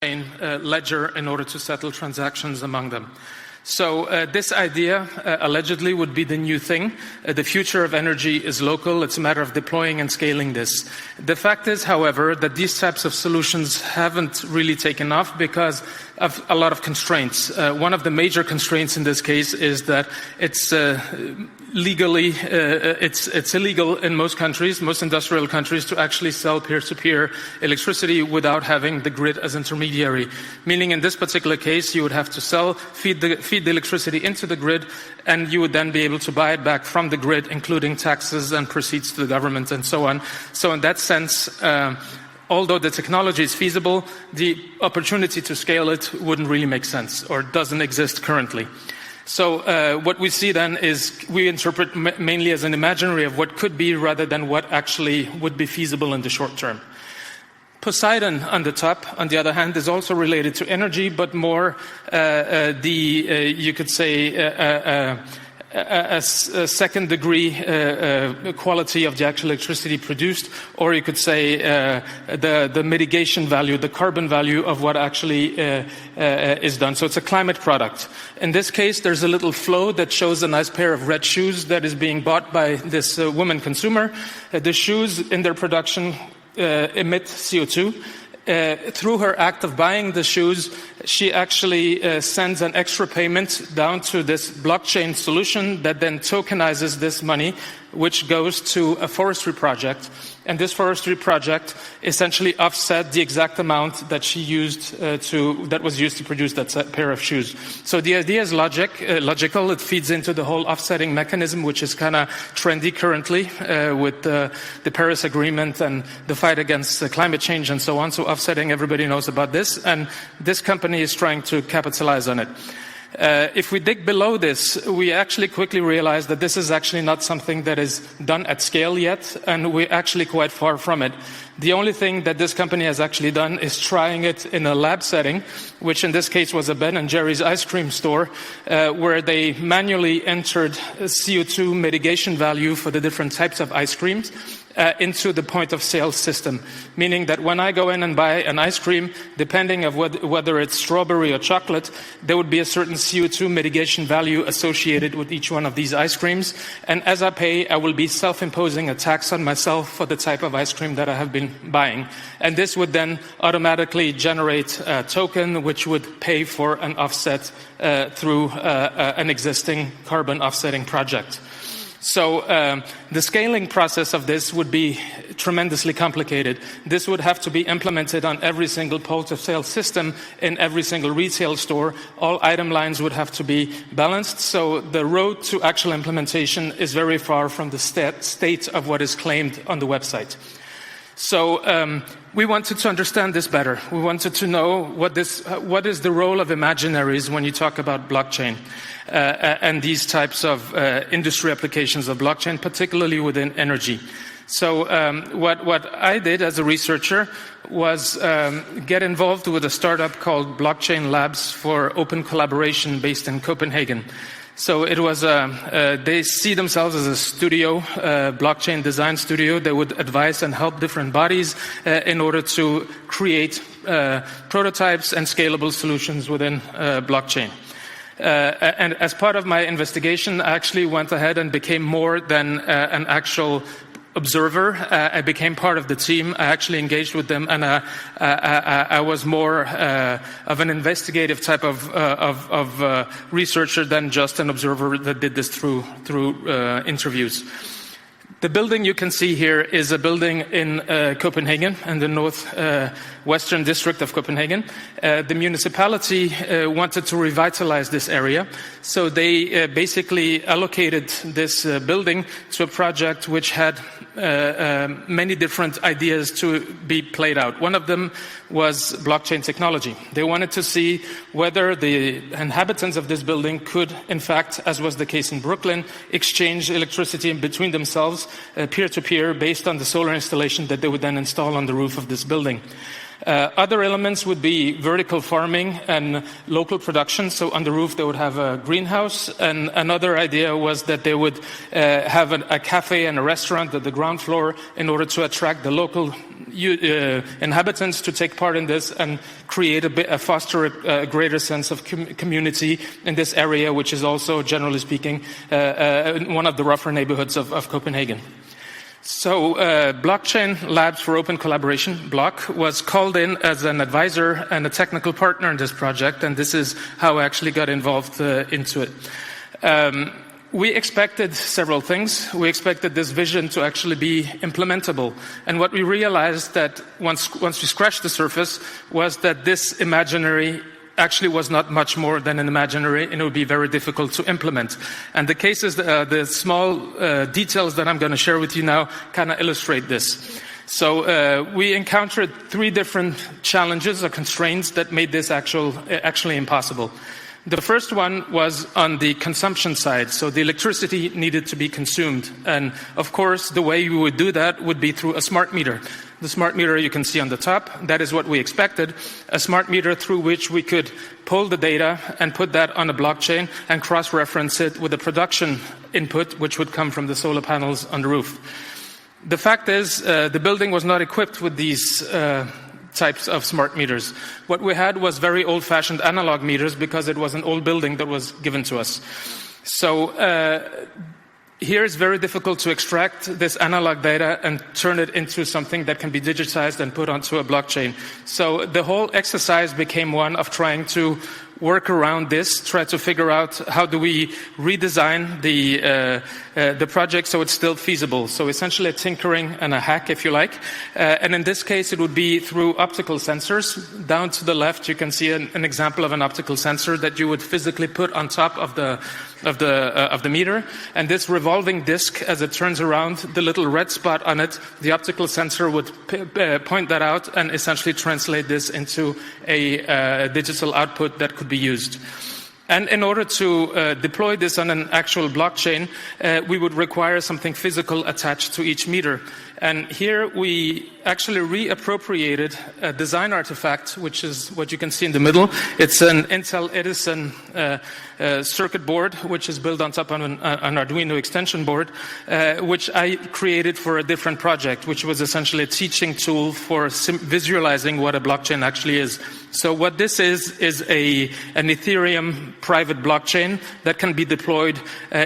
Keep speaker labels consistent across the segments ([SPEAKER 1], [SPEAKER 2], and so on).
[SPEAKER 1] ledger in order to settle transactions among them. So this idea allegedly would be the new thing. The future of energy is local. It's a matter of deploying and scaling this. The fact is, however, that these types of solutions haven't really taken off because of a lot of constraints. One of the major constraints in this case is that it's legally, it's illegal in most countries, most industrial countries, to actually sell peer-to-peer electricity without having the grid as intermediary. Meaning, in this particular case, you would have to feed the electricity into the grid, and you would then be able to buy it back from the grid, including taxes and proceeds to the government and so on. So, in that sense, although the technology is feasible, the opportunity to scale it wouldn't really make sense, or doesn't exist currently. So what we see then is we interpret mainly as an imaginary of what could be rather than what actually would be feasible in the short term. Poseidon on the top, on the other hand, is also related to energy, but more you could say a second degree quality of the actual electricity produced, or you could say the mitigation value, the carbon value of what actually is done. So it's a climate product. In this case, there's a little flow that shows a nice pair of red shoes that is being bought by this woman consumer. The shoes in their production emit CO2. Through her act of buying the shoes, she actually sends an extra payment down to this blockchain solution that then tokenizes this money, which goes to a forestry project. And this forestry project essentially offset the exact amount that she used that was used to produce that pair of shoes. So the idea is logical. It feeds into the whole offsetting mechanism, which is kind of trendy currently with the Paris Agreement and the fight against climate change and so on. So offsetting, everybody knows about this, and this company is trying to capitalize on it. If we dig below this, we actually quickly realize that this is actually not something that is done at scale yet, and we're actually quite far from it. The only thing that this company has actually done is trying it in a lab setting, which in this case was a Ben & Jerry's ice cream store, where they manually entered CO2 mitigation value for the different types of ice creams into the point of sale system. Meaning that when I go in and buy an ice cream, depending on whether it's strawberry or chocolate, there would be a certain CO2 mitigation value associated with each one of these ice creams. And as I pay, I will be self-imposing a tax on myself for the type of ice cream that I have been buying. And this would then automatically generate a token which would pay for an offset through an existing carbon offsetting project. So the scaling process of this would be tremendously complicated. This would have to be implemented on every single point of sale system in every single retail store. All item lines would have to be balanced. So the road to actual implementation is very far from the state of what is claimed on the website. So we wanted to understand this better. We wanted to know what is the role of imaginaries when you talk about blockchain and these types of industry applications of blockchain, particularly within energy. So what I did as a researcher was get involved with a startup called Blockchain Labs for Open Collaboration based in Copenhagen. So it was, they see themselves as a studio, blockchain design studio that would advise and help different bodies in order to create prototypes and scalable solutions within blockchain. And as part of my investigation, I actually went ahead and became more than an actual observer. I became part of the team. I actually engaged with them, and I was more of an investigative type of researcher than just an observer that did this through interviews. The building you can see here is a building in Copenhagen, in the northwestern district of Copenhagen. The municipality wanted to revitalize this area, so they basically allocated this building to a project which had many different ideas to be played out. One of them was blockchain technology. They wanted to see whether the inhabitants of this building could, in fact, as was the case in Brooklyn, exchange electricity between themselves peer-to-peer based on the solar installation that they would then install on the roof of this building. Other elements would be vertical farming and local production. So on the roof they would have a greenhouse, and another idea was that they would have a cafe and a restaurant at the ground floor in order to attract the local inhabitants to take part in this and create foster a greater sense of community in this area, which is also, generally speaking, one of the rougher neighborhoods of Copenhagen. So Blockchain Labs for Open Collaboration, BLOC, was called in as an advisor and a technical partner in this project, and this is how I actually got involved into it. We expected several things. We expected this vision to actually be implementable. And what we realized that once we scratched the surface was that this imaginary actually was not much more than an imaginary, and it would be very difficult to implement. And the cases, the small details that I'm going to share with you now kind of illustrate this. So we encountered 3 different challenges or constraints that made this actually impossible. The first one was on the consumption side. So the electricity needed to be consumed. And of course, the way you would do that would be through a smart meter. The smart meter you can see on the top, that is what we expected. A smart meter through which we could pull the data and put that on a blockchain and cross-reference it with the production input, which would come from the solar panels on the roof. The fact is, the building was not equipped with these types of smart meters. What we had was very old-fashioned analog meters because it was an old building that was given to us. So here it's very difficult to extract this analog data and turn it into something that can be digitized and put onto a blockchain. So the whole exercise became one of trying to work around this, try to figure out how do we redesign the project so it's still feasible. So essentially a tinkering and a hack, if you like. And in this case, it would be through optical sensors. Down to the left, you can see an example of an optical sensor that you would physically put on top of the meter. And this revolving disc, as it turns around, the little red spot on it, the optical sensor would point that out and essentially translate this into a digital output that could be used. And in order to deploy this on an actual blockchain, we would require something physical attached to each meter. And here we actually reappropriated a design artifact, which is what you can see in the middle. It's an Intel Edison circuit board, which is built on top of an Arduino extension board, which I created for a different project, which was essentially a teaching tool for visualizing what a blockchain actually is. So what this is an Ethereum private blockchain that can be deployed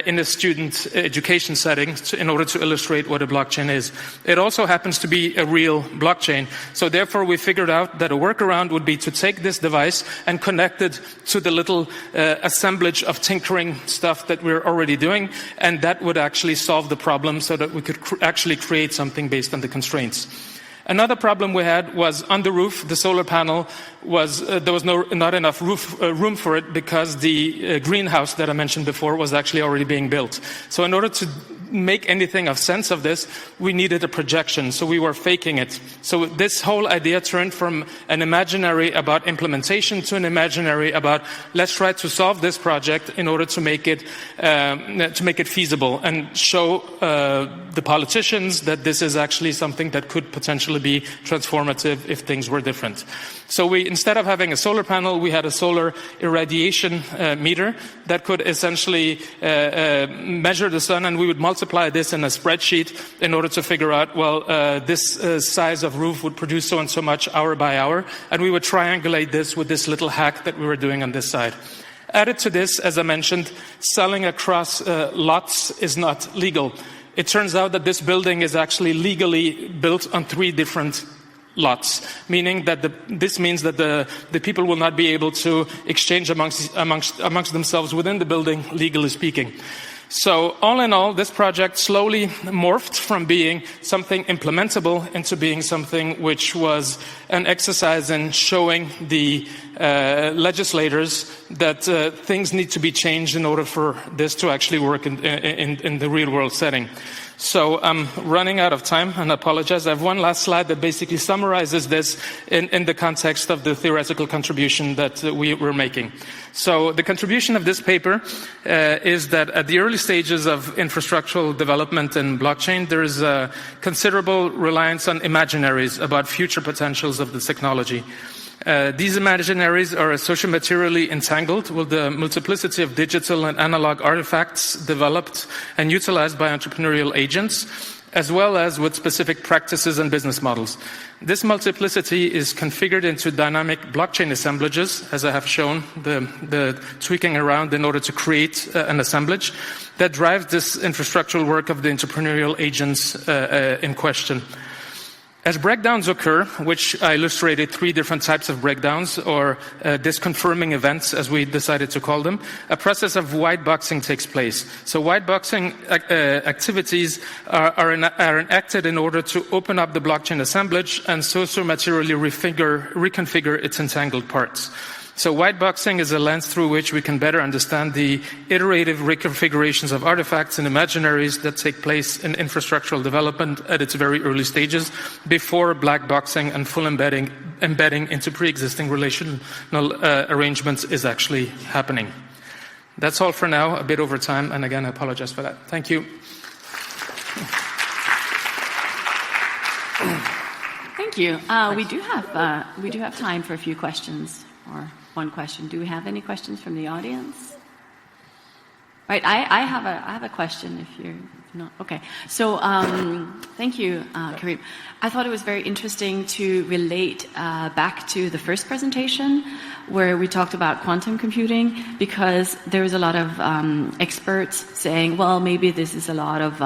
[SPEAKER 1] in a student education setting in order to illustrate what a blockchain is. It also happens to be a real blockchain. So therefore, we figured out that a workaround would be to take this device and connect it to the little assemblage of tinkering stuff that we're already doing, and that would actually solve the problem so that we could actually create something based on the constraints. Another problem we had was on the roof, the solar panel there was not enough room for it because the greenhouse that I mentioned before was actually already being built. So in order to make anything of sense of this, we needed a projection, so we were faking it. So this whole idea turned from an imaginary about implementation to an imaginary about let's try to solve this project in order to make it feasible and show the politicians that this is actually something that could potentially be transformative if things were different. So instead of having a solar panel, we had a solar irradiation meter that could essentially measure the sun, and we would multiply this in a spreadsheet in order to figure out, well, this size of roof would produce so and so much hour by hour, and we would triangulate this with this little hack that we were doing on this side. Added to this, as I mentioned, selling across lots is not legal. It turns out that this building is actually legally built on 3 different lots, meaning that this means that the people will not be able to exchange amongst themselves within the building, legally speaking. So all in all, this project slowly morphed from being something implementable into being something which was an exercise in showing the legislators that things need to be changed in order for this to actually work in the real world setting. So I'm running out of time, and I apologize. I have one last slide that basically summarizes this in the context of the theoretical contribution that we were making. So the contribution of this paper is that at the early stages of infrastructural development in blockchain, there is a considerable reliance on imaginaries about future potentials of the technology. These imaginaries are sociomaterially entangled with the multiplicity of digital and analog artifacts developed and utilized by entrepreneurial agents. as well as with specific practices and business models. This multiplicity is configured into dynamic blockchain assemblages, as I have shown, the tweaking around in order to create an assemblage that drives this infrastructural work of the entrepreneurial agents in question. As breakdowns occur, which I illustrated 3 different types of breakdowns, or disconfirming events, as we decided to call them, a process of white boxing takes place. So white boxing activities are enacted in order to open up the blockchain assemblage and socio-materially reconfigure its entangled parts. So white boxing is a lens through which we can better understand the iterative reconfigurations of artifacts and imaginaries that take place in infrastructural development at its very early stages before black boxing and full embedding into pre-existing relational arrangements is actually happening. That's all for now, a bit over time, and again, I apologize for that. Thank you.
[SPEAKER 2] Thank you. We do have time for a few questions, or one question. Do we have any questions from the audience? Right, I have a question if you're not. Okay, so thank you, Karim. I thought it was very interesting to relate back to the first presentation where we talked about quantum computing, because there was a lot of experts saying, well, maybe this is a lot of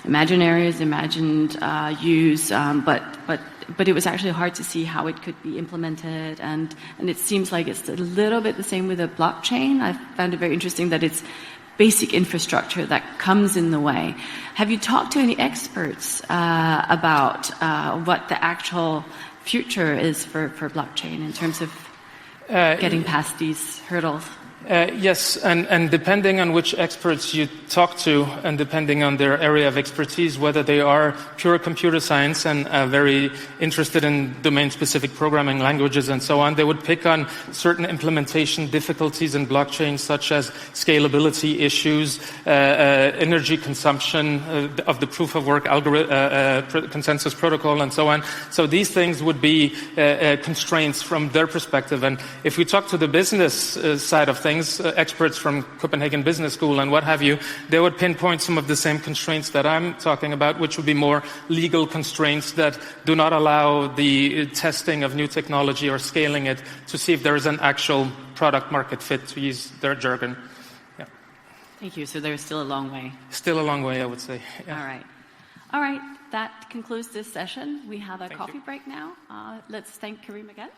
[SPEAKER 2] imaginaries, imagined use, but it was actually hard to see how it could be implemented, and it seems like it's a little bit the same with the blockchain. I found it very interesting that it's basic infrastructure that comes in the way. Have you talked to any experts about what the actual future is for blockchain in terms of getting past these hurdles?
[SPEAKER 1] Yes, and depending on which experts you talk to, and depending on their area of expertise, whether they are pure computer science and very interested in domain-specific programming languages and so on, they would pick on certain implementation difficulties in blockchain, such as scalability issues, energy consumption of the proof-of-work consensus protocol, and so on. So these things would be constraints from their perspective. And if we talk to the business side of things, experts from Copenhagen Business School and what have you, they would pinpoint some of the same constraints that I'm talking about, which would be more legal constraints that do not allow the testing of new technology or scaling it to see if there is an actual product market fit, to use their jargon. Yeah.
[SPEAKER 2] Thank you. So there's still a long way.
[SPEAKER 1] Still a long way, I would say. Yeah.
[SPEAKER 2] All right. That concludes this session. We have a coffee break now. Let's thank Karim again.